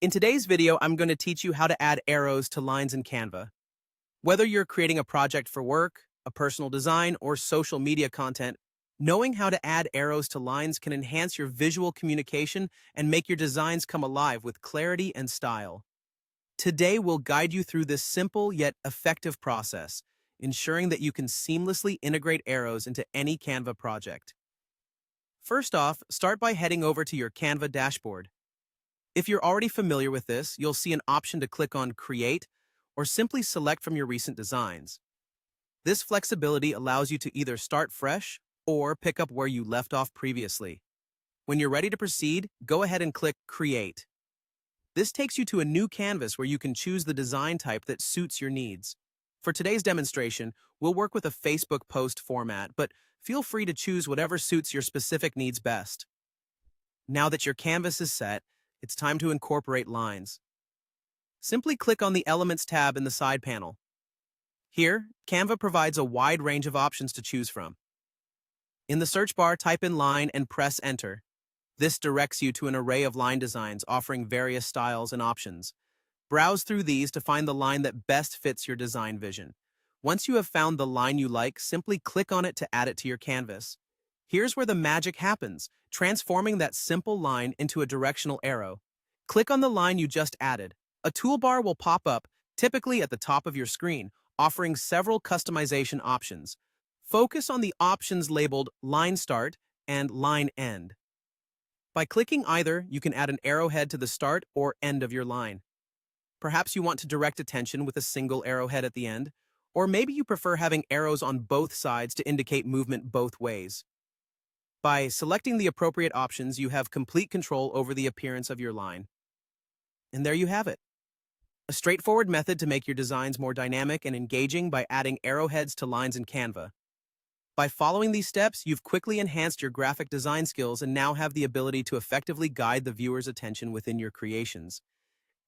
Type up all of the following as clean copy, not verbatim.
In today's video, I'm going to teach you how to add arrows to lines in Canva. Whether you're creating a project for work, a personal design, or social media content, knowing how to add arrows to lines can enhance your visual communication and make your designs come alive with clarity and style. Today, we'll guide you through this simple yet effective process, ensuring that you can seamlessly integrate arrows into any Canva project. First off, start by heading over to your Canva dashboard. If you're already familiar with this, you'll see an option to click on Create or simply select from your recent designs. This flexibility allows you to either start fresh or pick up where you left off previously. When you're ready to proceed, go ahead and click Create. This takes you to a new canvas where you can choose the design type that suits your needs. For today's demonstration, we'll work with a Facebook post format, but feel free to choose whatever suits your specific needs best. Now that your canvas is set, it's time to incorporate lines. Simply click on the Elements tab in the side panel. Here, Canva provides a wide range of options to choose from. In the search bar, type in line and press Enter. This directs you to an array of line designs offering various styles and options. Browse through these to find the line that best fits your design vision. Once you have found the line you like, simply click on it to add it to your canvas. Here's where the magic happens, transforming that simple line into a directional arrow. Click on the line you just added. A toolbar will pop up, typically at the top of your screen, offering several customization options. Focus on the options labeled Line Start and Line End. By clicking either, you can add an arrowhead to the start or end of your line. Perhaps you want to direct attention with a single arrowhead at the end, or maybe you prefer having arrows on both sides to indicate movement both ways. By selecting the appropriate options, you have complete control over the appearance of your line. And there you have it. A straightforward method to make your designs more dynamic and engaging by adding arrowheads to lines in Canva. By following these steps, you've quickly enhanced your graphic design skills and now have the ability to effectively guide the viewer's attention within your creations.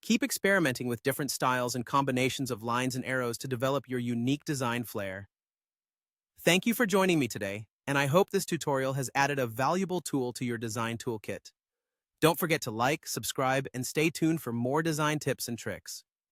Keep experimenting with different styles and combinations of lines and arrows to develop your unique design flair. Thank you for joining me today, and I hope this tutorial has added a valuable tool to your design toolkit. Don't forget to like, subscribe, and stay tuned for more design tips and tricks.